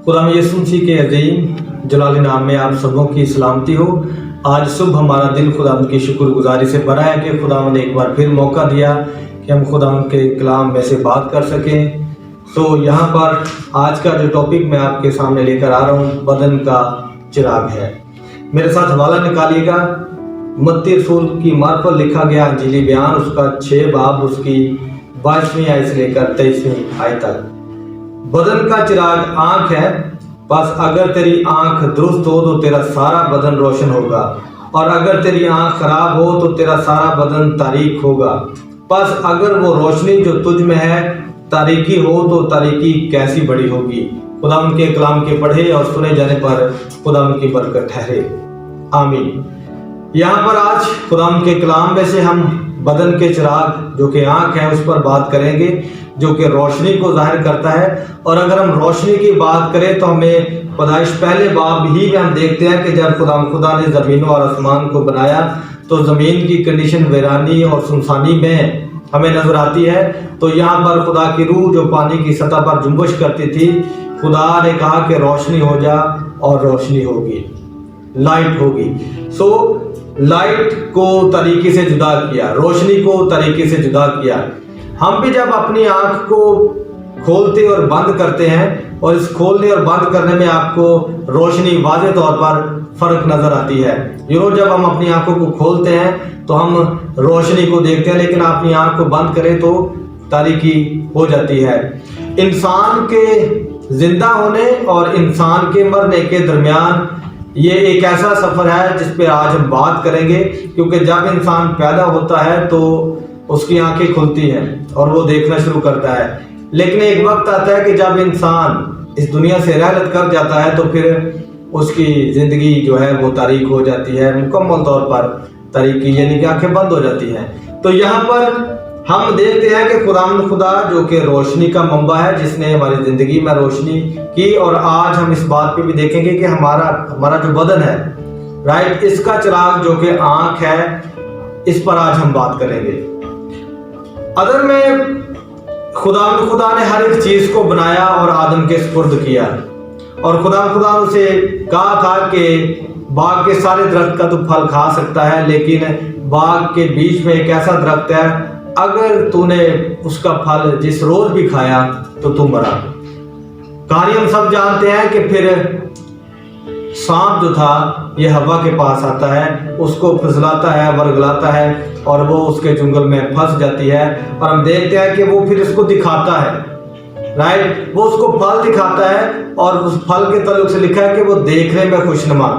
खुदा यीशु मसीह के अजीम जलाली नाम में आप सबों की सलामती हो। आज सुबह हमारा दिल खुदा की शुक्रगुजारी से भरा है कि खुदा ने एक बार फिर मौका दिया कि हम खुदा के कलाम में से बात कर सकें। तो यहाँ पर आज का जो टॉपिक मैं आपके सामने लेकर आ रहा हूँ, बदन का चिराग है। मेरे साथ हवाला निकालिएगा। मत्ती रसूल की मार्फत लिखा गया अंजीली बयान, उसका 6 बाब, उसकी 22वीं आयत से लेकर 23वीं आयत तक। बदन का चिराग आंख है, बस अगर तेरी आंख दुरुस्त हो तो तेरा सारा बदन रोशन होगा, और अगर तेरी आंख खराब हो तो तेरा सारा बदन तारीक होगा। बस अगर वो रोशनी जो तुझ में है तारीकी हो तो तारीकी कैसी बड़ी होगी। खुदा उनके कलाम के पढ़े और सुने जाने पर खुदा उनकी बरकत ठहरे, आमीन। यहाँ पर आज खुदा के कलाम में से हम बदन के चिराग जो कि आंख है उस पर बात करेंगे, जो कि रोशनी को जाहिर करता है। और अगर हम रोशनी की बात करें तो हमें पैदाइश पहले बाब ही में हम देखते हैं कि जब खुदा ने ज़मीनों और आसमान को बनाया तो ज़मीन की कंडीशन वीरानी और सुनसानी में हमें नजर आती है। तो यहाँ पर खुदा की रूह जो पानी की सतह पर जुम्बश करती थी, खुदा ने कहा कि रोशनी हो जा, और रोशनी होगी, लाइट होगी। सो लाइट को तरीके से जुदा किया, रोशनी को तरीके से जुदा किया। हम भी जब अपनी आंख को खोलते और बंद करते हैं, और इस खोलने और बंद करने में आपको रोशनी वाज़ेह तौर पर फर्क नजर आती है। जब हम अपनी आंखों को खोलते हैं तो हम रोशनी को देखते हैं, लेकिन अपनी आंख को बंद करें तो तारीकी हो जाती है। इंसान के जिंदा होने और इंसान के मरने के दरमियान ये एक ऐसा सफर है जिस पे आज हम बात करेंगे, क्योंकि जब इंसान पैदा होता है तो उसकी आंखें खुलती हैं और वो देखना शुरू करता है। लेकिन एक वक्त आता है कि जब इंसान इस दुनिया से रहलत कर जाता है तो फिर उसकी जिंदगी जो है वो तारीक हो जाती है, मुकम्मल तौर पर तारीकी, यानी कि आंखें बंद हो जाती हैं। तो यहाँ पर हम देखते हैं कि खुदा जो कि रोशनी का मंबा है, जिसने हमारी जिंदगी में रोशनी की। और आज हम इस बात पे भी देखेंगे कि हमारा जो बदन है, राइट, इसका चिराग जो कि आंख है, इस पर आज हम बात करेंगे। अदर में खुदा ने हर एक चीज को बनाया और आदम के सुपुर्द किया, और खुदा उसे कहा था कि बाग के सारे दरख्त का तू फल खा सकता है, लेकिन बाग के बीच में एक ऐसा दरख्त है, अगर तूने उसका फल जिस रोज भी खाया तो तू मरा। कहानी हम सब जानते हैं कि फिर सांप जो था ये हवा के पास आता है, उसको फसलाता है, वर्गलाता है, और वो उसके जंगल में फंस जाती है। और हम देखते हैं कि वो फिर इसको दिखाता है, राइट, वो उसको फल दिखाता है, और उस फल के ताल्लुक से लिखा है कि वो देखने में खुशनुमा।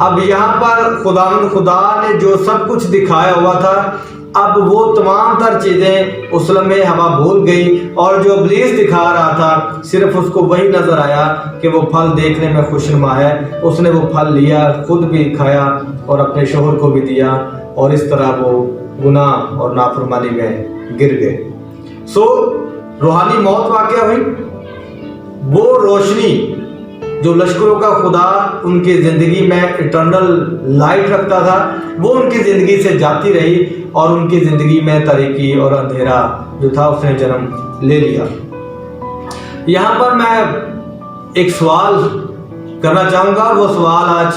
अब यहाँ पर खुदा ने जो सब कुछ दिखाया हुआ था, अब वो तमाम तर चीजें उस लम्हे हवा भूल गई, और जो इब्लीस दिखा रहा था सिर्फ उसको वही नजर आया कि वो फल देखने में खुशनुमा है। उसने वो फल लिया, खुद भी खाया और अपने शोहर को भी दिया, और इस तरह वो गुनाह और नाफरमानी में गिर गए। सो रूहानी मौत वाक़या हुई। वो रोशनी जो लश्करों का खुदा उनकी ज़िंदगी में इटर्नल लाइट रखता था, वो उनकी ज़िंदगी से जाती रही, और उनकी ज़िंदगी में तारीकी और अंधेरा जो था उसने जन्म ले लिया। यहाँ पर मैं एक सवाल करना चाहूँगा। वो सवाल आज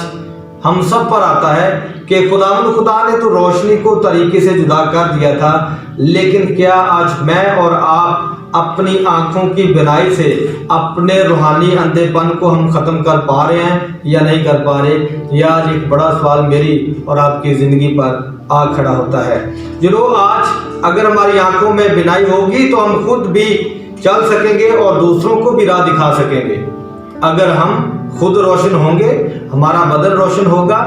हम सब पर आता है कि खुदा ने तो रोशनी को तरीके से जुदा कर दिया था, लेकिन क्या आज मैं और आप अपनी आंखों की बिनाई से अपने रूहानी अंधेपन को हम ख़त्म कर पा रहे हैं या नहीं कर पा रहे? यह आज एक बड़ा सवाल मेरी और आपकी ज़िंदगी पर आ खड़ा होता है। आज अगर हमारी आंखों में बिनाई होगी तो हम खुद भी चल सकेंगे और दूसरों को भी राह दिखा सकेंगे। अगर हम खुद रोशन होंगे, हमारा बदन रोशन होगा,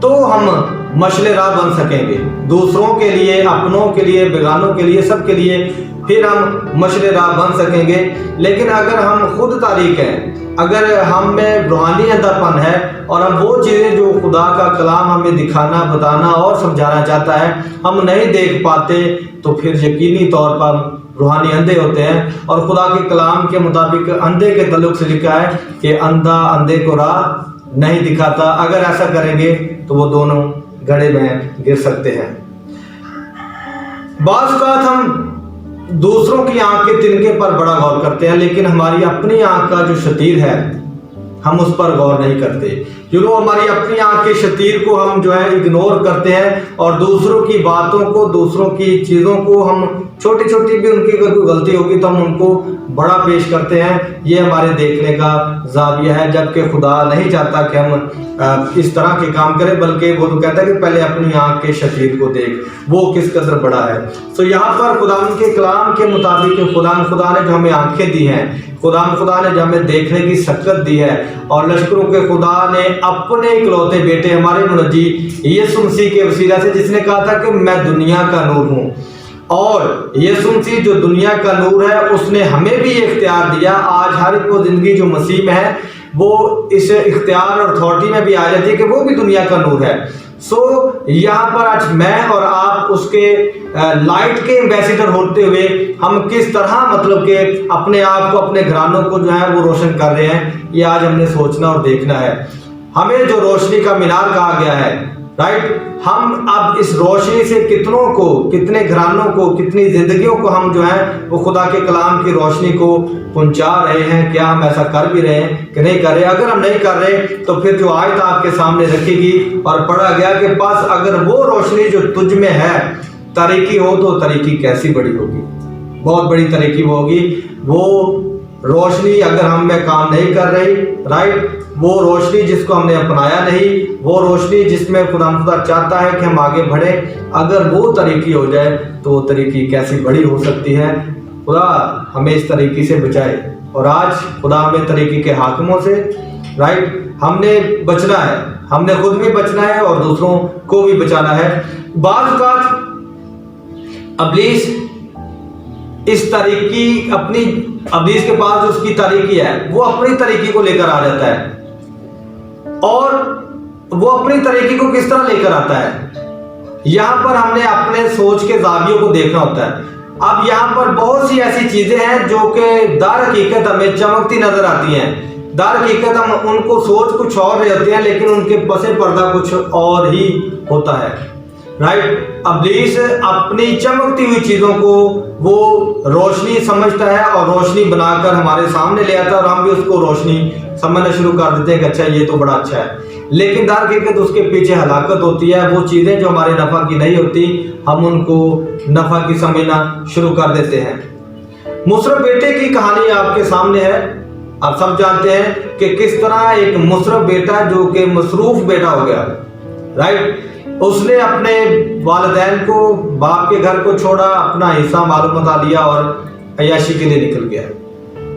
तो हम मशले राह बन सकेंगे दूसरों के लिए, अपनों के लिए, बेगानों के लिए, सबके लिए, फिर हम मशले राह बन सकेंगे। लेकिन अगर हम खुद तारीक हैं, अगर हम में रूहानी अंधापन है और हम वो चीज़ें जो खुदा का कलाम हमें दिखाना, बताना और समझाना चाहता है हम नहीं देख पाते, तो फिर यकीनी तौर पर रूहानी अंधे होते हैं। और खुदा के कलाम के मुताबिक अंधे के ताल्लुक से लिखा है कि अंधा अंधे को राह नहीं दिखाता। अगर ऐसा करेंगे तो वो दोनों गड्ढे में गिर सकते हैं। बाज़ औक़ात हम दूसरों की आंख के तिनके पर बड़ा गौर करते हैं, लेकिन हमारी अपनी आंख का जो शतीर है हम उस पर गौर नहीं करते। हमारी अपनी आँख के शतीर को हम जो है इग्नोर करते हैं और दूसरों की बातों को, दूसरों की चीज़ों को हम छोटी छोटी भी उनकी अगर कोई गलती होगी तो हम उनको बड़ा पेश करते हैं। ये हमारे देखने का ज़ाविया है, जबकि खुदा नहीं चाहता कि हम इस तरह के काम करें, बल्कि वो तो कहता है कि पहले अपनी आँख के शतीर को देख, वो किस कदर बड़ा है। तो यहाँ पर खुदा के कलाम के मुताबिक खुदा ने जो हमें आँखें दी हैं, खुदा ने जो हमें देखने की शक्ति दी है, और लश्करों के खुदा ने अपने इकलौते बेटे हमारे मुनज्जी यीशु मसीह के वसीला से, जिसने कहा था कि मैं दुनिया का नूर हूँ, और यीशु मसीह जो दुनिया का नूर है उसने हमें भी ये इख्तियार दिया। आज हर एक वो ज़िंदगी जो मसीह में है वो इस इख्तियार और अथॉरिटी में भी आ जाती है कि वो भी दुनिया का नूर है। यहाँ पर आज मैं और आप उसके लाइट के एम्बेसडर होते हुए हम किस तरह मतलब कि अपने आप को, अपने घरानों को जो है वो रोशन कर रहे हैं, ये आज हमने सोचना और देखना है। हमें जो रोशनी का मीनार कहा गया है, राइट, हम अब इस रोशनी से कितनों को, कितने घरानों को, कितनी जिंदगियों को हम जो है वो खुदा के कलाम की रोशनी को पहुंचा रहे हैं। क्या हम ऐसा कर भी रहे हैं कि नहीं कर रहे? अगर हम नहीं कर रहे तो फिर जो आयत आपके सामने रखेगी और पढ़ा गया कि बस अगर वो रोशनी जो तुझ में है तारीकी हो तो तारीकी कैसी बड़ी होगी, बहुत बड़ी तारीकी वो होगी। वो रोशनी अगर हम में काम नहीं कर रही, राइट, वो रोशनी जिसको हमने अपनाया नहीं, वो रोशनी जिसमें खुदा चाहता है कि हम आगे बढ़े, अगर वो तरीकी हो जाए तो वो तरीकी कैसी बड़ी हो सकती है। खुदा हमें इस तरीके से बचाए, और आज खुदा हमें तरीके के हाकिमों से, राइट, हमने बचना है, हमने खुद भी बचना है और दूसरों को भी बचाना है। बाज़ औक़ात इब्लीस इस तरीकी अपनी, इब्लीस के पास जो उसकी तरीकी है वो अपनी तरीकी को लेकर आ जाता है, और वो अपनी तरीके को किस तरह लेकर आता है, यहाँ पर हमने अपने सोच के ज़ावियों को देखना होता है। अब यहाँ पर बहुत सी ऐसी चीजें हैं जो कि दर हकीकत हमें चमकती नजर आती हैं, दर हकीकत हम उनको सोच कुछ और रहे होते हैं, लेकिन उनके पसे पर्दा कुछ और ही होता है, राइट। इब्लीस अपनी चमकती हुई चीजों को वो रोशनी समझता है और रोशनी बनाकर हमारे सामने ले आता है, और हम भी उसको रोशनी समझना शुरू कर देते हैं कि अच्छा ये तो बड़ा अच्छा है, लेकिन दर हकीकत उसके पीछे हलाकत होती है। वो चीजें जो हमारे नफा की नहीं होती, हम उनको नफा की समझना शुरू कर देते हैं। मुशर्रफ बेटे की कहानी आपके सामने है। आप सब जानते हैं कि किस तरह एक मुशर्रफ बेटा जो कि मसरूफ बेटा हो गया, राइट, उसने अपने वालिदैन को, बाप के घर को छोड़ा, अपना हिस्सा मालूमता लिया और अय्याशी के लिए निकल गया।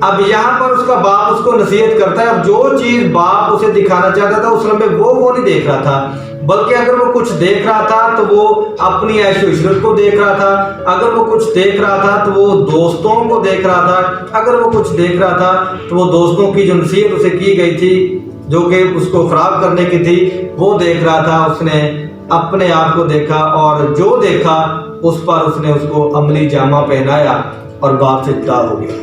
अब यहाँ पर उसका बाप उसको नसीहत करता है, और जो चीज बाप उसे दिखाना चाहता था उस समय वो नहीं देख रहा था, बल्कि अगर वो कुछ देख रहा था तो वो अपनी ऐशो इशरत को देख रहा था, अगर वो कुछ देख रहा था तो वो दोस्तों को देख रहा था, अगर वो कुछ देख रहा था तो वो दोस्तों की जो नसीहत उसे की गई थी जो कि उसको खराब करने की थी वो देख रहा था। उसने अपने आप को देखा, और जो देखा उस पर उसने उसको अमली जामा पहनाया और बाप से जुदा हो गया।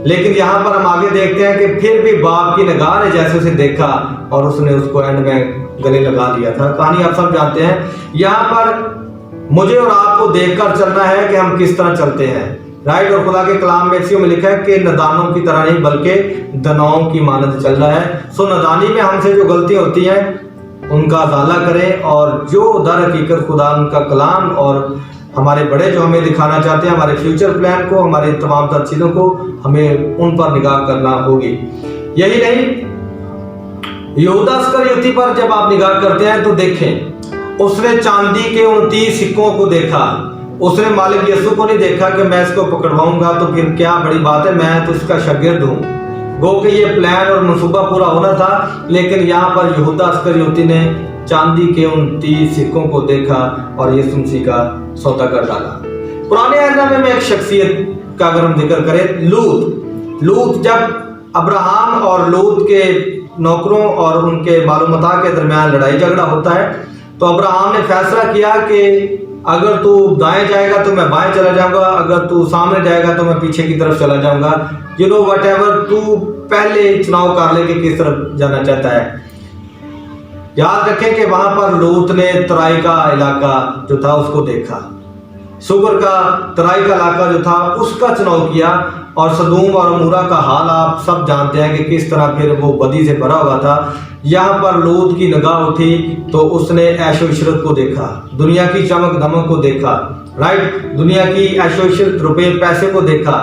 लेकिन यहाँ पर हम आगे देखते हैं कि फिर भी बाप की निगाह ने जैसे उसे देखा और उसने उसको एंड में गले लगा लिया था। कहानी आप सब जानते हैं। यहाँ पर मुझे और आपको देखकर चलना है कि हम किस तरह चलते हैं, राइट। और खुदा के कलाम में इसी में लिखा है कि नदानों की तरह नहीं बल्कि दनाओं की मानद चल रहा है। सो नदानी में हमसे जो गलती होती है उनका अजाला करें, और जो दर हकीकत खुदा उनका कलाम और हमारे बड़े जो हमें दिखाना चाहते हैं, हमारे फ्यूचर प्लान को, हमारे तमाम तर चीज़ों को, हमें उन पर निगाह करना होगी। यही नहीं, यहूदा इस्करियोती पर जब आप निगाह करते हैं तो देखें, उसने चांदी के 29 सिक्कों को देखा। उसने मालिक यीशु को नहीं देखा कि मैं इसको पकड़वाऊंगा तो फिर क्या बड़ी बात है, मैं तो इसका शागिर्द हूँ। गो कि ये प्लान और मंसूबा पूरा होना था, लेकिन यहाँ पर यहूदा इस्करियोती ने चांदी के 29 सिक्कों को देखा और यीशु मसीह का सौदा कर डाला। पुराने अहदनामे में एक शख्सियत का अगर हम जिक्र करें, लूत जब अब्राहम और लूत के नौकरों और उनके मालूमता के दरमियान लड़ाई झगड़ा होता है, तो अब्राहम ने फैसला किया कि अगर तू दाएं जाएगा तो मैं बाएं चला जाऊंगा, अगर तू सामने जाएगा तो मैं पीछे की तरफ चला जाऊंगा। यू नो वट एवर, तू पहले चुनाव कर ले कि किस तरफ जाना चाहता है। याद रखें कि वहां पर लूत ने तराई का इलाका जो था उसको देखा, सुगर का तराई का इलाका जो था उसका चुनाव किया, اور صدوم اور عمورہ کا حال آپ سب جانتے ہیں کہ کس طرح پھر وہ بدی سے بھرا ہوا تھا۔ یہاں پر لوط کی نگاہ اٹھی تو اس نے عیش و عشرت کو دیکھا، دنیا کی چمک دمک کو دیکھا، دنیا کی عیش و عشرت، روپے پیسے کو دیکھا،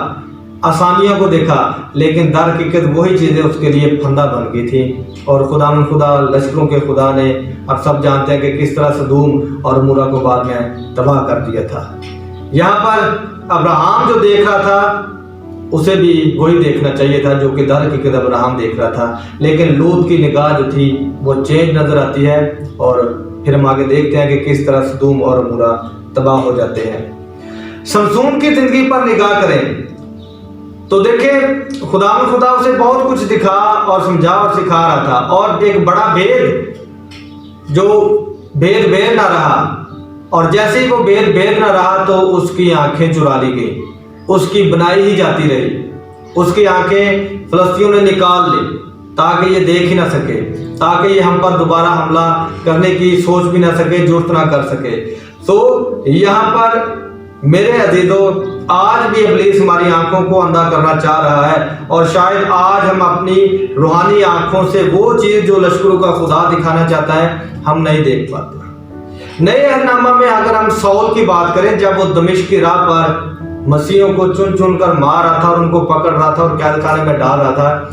آسانیوں کو دیکھا، لیکن در حقیقت وہی چیزیں اس کے لیے پھندا بن گئی تھی۔ اور خدا لشکروں کے خدا نے، اب سب جانتے ہیں کہ کس طرح صدوم اور عمورہ کو بعد میں تباہ کر دیا تھا۔ یہاں پر ابراہم جو دیکھ رہا تھا اسے بھی وہی دیکھنا چاہیے تھا جو کہ در حقیقت ابراہم دیکھ رہا تھا، لیکن لوط کی نگاہ جو تھی وہ چینج نظر آتی ہے، اور پھر ہم آگے دیکھتے ہیں کہ کس طرح صدوم اور عمورہ تباہ ہو جاتے ہیں۔ شمشون کی زندگی پر نگاہ کریں تو دیکھیں خدا اسے بہت کچھ دکھا اور سمجھا اور سکھا رہا تھا، اور ایک بڑا بھید جو بھید نہ رہا، اور جیسے ہی وہ بھید نہ رہا تو اس کی آنکھیں چرا لی گئی، اس کی بنائی ہی جاتی رہی، اس کی آنکھیں فلسطینیوں نے نکال لی تاکہ یہ دیکھ ہی نہ سکے، تاکہ یہ ہم پر دوبارہ حملہ کرنے کی سوچ بھی نہ سکے، جرت نہ کر سکے۔ تو یہاں پر میرے عزیزو، آج بھی ابلیس ہماری آنکھوں کو اندھا کرنا چاہ رہا ہے، اور شاید آج ہم اپنی روحانی آنکھوں سے وہ چیز جو لشکروں کا خدا دکھانا چاہتا ہے ہم نہیں دیکھ پاتے۔ نئے عہد نامہ میں اگر ہم سول کی بات کریں، جب وہ دمشق کی راہ پر مسیحوں کو چن چن کر مار رہا تھا اور ان کو پکڑ رہا تھا اور قید خانے میں ڈال رہا تھا،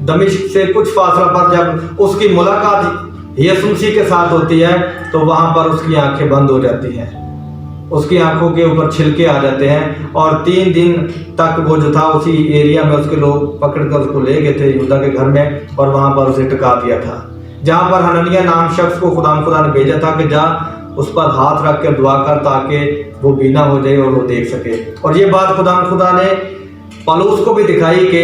دمشق سے کچھ فاصلہ پر جب اس کی ملاقات یسوع مسیح کے ساتھ ہوتی ہے تو وہاں پر اس کی آنکھیں بند ہو جاتی ہیں، اس کی آنکھوں کے اوپر چھلکے آ جاتے ہیں، اور 3 دن تک وہ جو تھا اسی ایریا میں اس کے لوگ پکڑ کر اس کو لے گئے تھے یہودا کے گھر میں، اور وہاں پر اسے ٹکا دیا تھا، جہاں پر حنانیہ نام شخص کو خدا نے بھیجا تھا کہ جا اس پر ہاتھ رکھ کر دعا کر تاکہ وہ بینا ہو جائے اور وہ دیکھ سکے۔ اور یہ بات خدا نے پالوس کو بھی دکھائی کہ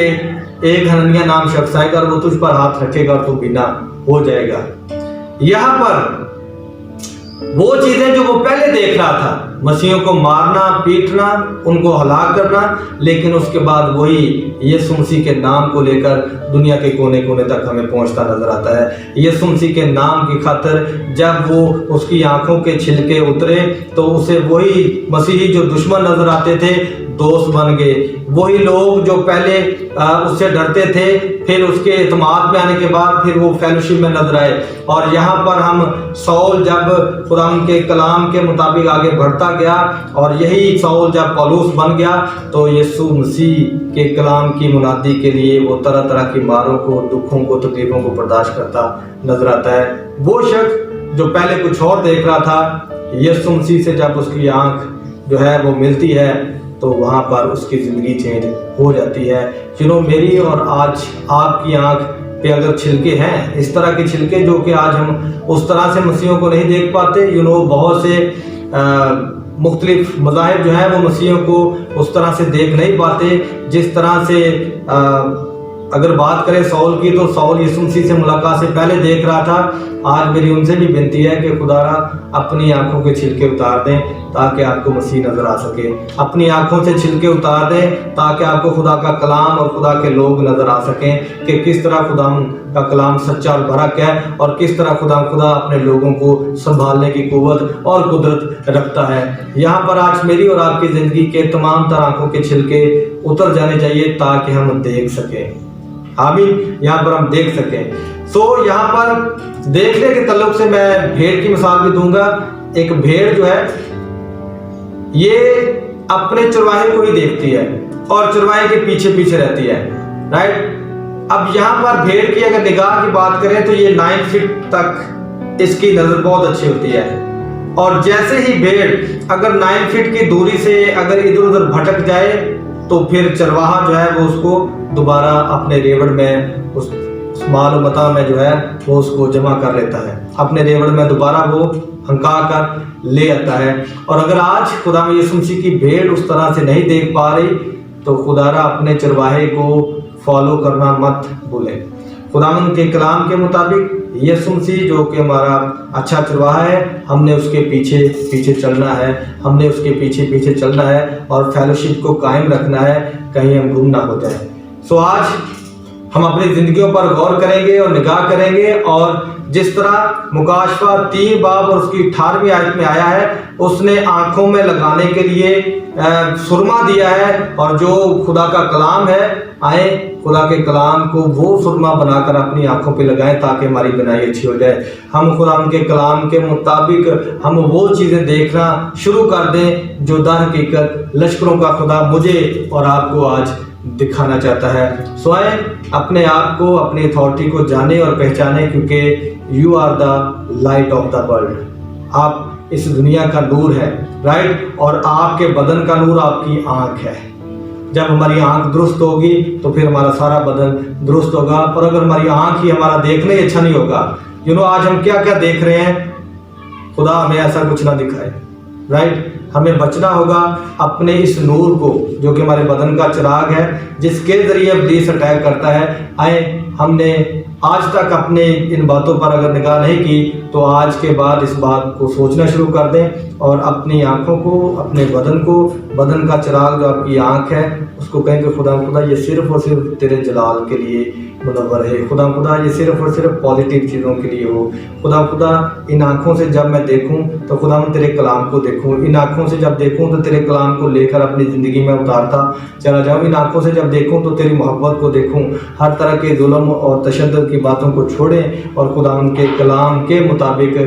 ایک حنانیہ نام شخص آئے گا اور وہ تجھ پر ہاتھ رکھے گا اور تو بینا ہو جائے گا۔ یہاں پر وہ چیزیں جو وہ پہلے دیکھ رہا تھا، مسیحوں کو مارنا، پیٹنا، ان کو ہلاک کرنا، لیکن اس کے بعد وہی یسوع مسیح کے نام کو لے کر دنیا کے کونے کونے تک ہمیں پہنچتا نظر آتا ہے۔ یسوع مسیح کے نام کی خاطر جب وہ اس کی آنکھوں کے چھلکے اترے تو اسے وہی مسیحی جو دشمن نظر آتے تھے دوست بن گئے، وہی لوگ جو پہلے اس سے ڈرتے تھے پھر اس کے اعتماد میں آنے کے بعد پھر وہ فیلوشپ میں نظر آئے۔ اور یہاں پر ہم سول جب خدا کے کلام کے مطابق آگے بڑھتا گیا، اور یہی سول جب پالوس بن گیا تو یسوع مسیح کے کلام کی منادی کے لیے وہ طرح طرح کی ماروں کو، دکھوں کو، تکلیفوں کو برداشت کرتا نظر آتا ہے۔ وہ شخص جو پہلے کچھ اور دیکھ رہا تھا، یسوع مسیح سے جب اس کی آنکھ جو ہے وہ ملتی ہے تو وہاں پر اس کی زندگی چینج ہو جاتی ہے۔ میری اور آج آپ کی آنکھ پہ اگر چھلکے ہیں، اس طرح کے چھلکے جو کہ آج ہم اس طرح سے مسیحوں کو نہیں دیکھ پاتے، بہت سے مختلف مذاہب جو ہیں وہ مسیحوں کو اس طرح سے دیکھ نہیں پاتے جس طرح سے اگر بات کریں سول کی تو سول یسوع مسیح سے ملاقات سے پہلے دیکھ رہا تھا۔ آج میری ان سے بھی بنتی ہے کہ خدا را اپنی آنکھوں کے چھلکے اتار دیں تاکہ آپ کو مسیح نظر آ سکے، اپنی آنکھوں سے چھلکے اتار دیں تاکہ آپ کو خدا کا کلام اور خدا کے لوگ نظر آ سکیں کہ کس طرح خدا کا کلام سچا اور برحق ہے، اور کس طرح خدا اپنے لوگوں کو سنبھالنے کی قوت اور قدرت رکھتا ہے۔ یہاں پر آج میری اور آپ کی زندگی کے تمام تر آنکھوں کے چھلکے اتر جانے چاہیے تاکہ ہم دیکھ سکیں، آمین، یہاں پر ہم دیکھ سکیں۔ یہاں پر دیکھنے کے تعلق سے میں بھیڑ کی مثال بھی دوں گا۔ ایک بھیڑ جو ہے یہ اپنے چرواہے کو ہی دیکھتی ہے اور چرواہے کے پیچھے پیچھے رہتی ہے، رائٹ۔ اب یہاں پر بھیڑ کی اگر نگاہ کی بات کریں تو یہ 9 فٹ تک اس کی نظر بہت اچھی ہوتی ہے، اور جیسے ہی بھیڑ اگر 9 فٹ کی دوری سے اگر ادھر ادھر بھٹک جائے تو پھر چرواہا جو ہے وہ اس کو دوبارہ اپنے ریوڑ میں اس مال و متاع میں جو ہے وہ اس کو جمع کر لیتا ہے، اپنے ریوڑ میں دوبارہ وہ ہنکا کر لے آتا ہے۔ اور اگر آج خدا یسوع مسیح کی بھیڑ اس طرح سے نہیں دیکھ پا رہی تو خدا را اپنے چرواہے کو فالو کرنا مت بھولیں۔ خداوند کے کلام کے مطابق یسوع مسیح جو کہ ہمارا اچھا چرواہا ہے، ہم نے اس کے پیچھے پیچھے چلنا ہے، ہم نے اس کے پیچھے پیچھے چلنا ہے اور فیلوشپ کو قائم رکھنا ہے، کہیں ہم گم نہ ہو جائیں۔ آج ہم اپنی زندگیوں پر غور کریں گے اور نگاہ کریں گے اور जिस तरह मुकाशफा 3 बाब और उसकी 18वीं आयत में आया है, उसने आंखों में लगाने के लिए सुरमा दिया है, और जो खुदा का कलाम है, आए खुदा के कलाम को वो सुरमा बनाकर अपनी आंखों पे लगाएं ताकि हमारी बनाई अच्छी हो जाए। हम खुदा के कलाम के मुताबिक हम वो चीज़ें देखना शुरू कर दें जो दर हकीकत लश्करों का खुदा मुझे और आपको आज दिखाना चाहता है। स्वयं अपने आप को, अपनी अथॉरिटी को जाने और पहचाने, क्योंकि you are the light of the world. आप इस दुनिया का नूर है, राइट। और आपके बदन का नूर आपकी आंख है। जब हमारी आंख दुरुस्त होगी तो फिर हमारा सारा बदन दुरुस्त होगा। और अगर हमारी आंख ही हमारा देखना ही अच्छा नहीं होगा, आज हम क्या क्या देख रहे हैं, खुदा हमें ऐसा कुछ ना दिखाए, राइट। हमें बचना होगा अपने इस नूर को जो कि हमारे बदन का चिराग है, जिसके जरिए इब्लीस अटैक करता है। आए हमने आज तक अपने इन बातों पर अगर निगाह नहीं की तो आज के बाद इस बात को सोचना शुरू कर दें और अपनी आंखों को, अपने बदन को, बदन का चिराग जो आपकी आंख है, उसको कहें कि खुदा ये सिर्फ और सिर्फ तेरे जलाल के लिए मुनव्वर है। खुदा ये सिर्फ और सिर्फ पॉजिटिव चीज़ों के लिए हो। खुदा इन आँखों से जब मैं देखूं तो खुदा मैं तेरे कलाम को देखूं। इन आँखों से जब देखूं तो तेरे कलाम को लेकर अपनी ज़िंदगी में उतारता चला जाऊं। इन आँखों से जब देखूं तो तेरी मोहब्बत को देखूं। हर तरह के जुल्म और तशद्दुद की बातों को छोड़ें और खुदा के कलाम के मुताबिक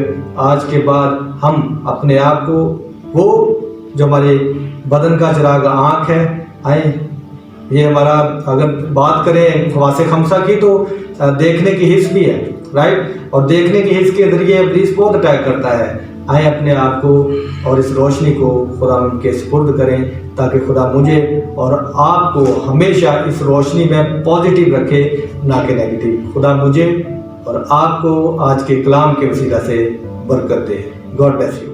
आज के बाद हम अपने आप को, वो जो हमारे बदन का चिराग आँख है, आए ये हमारा, अगर बात करें खवासे खमसा की तो देखने की हिस्स भी है, राइट। और देखने की हिस्स के जरिए इब्लीस बहुत अटैक करता है। आए अपने आप को और इस रोशनी को खुदा के सुपुर्द करें ताकि खुदा मुझे और आपको हमेशा इस रोशनी में पॉजिटिव रखे, ना कि नेगेटिव। खुदा मुझे और आपको आज के कलाम के वसीला से बरकत दे। God bless you.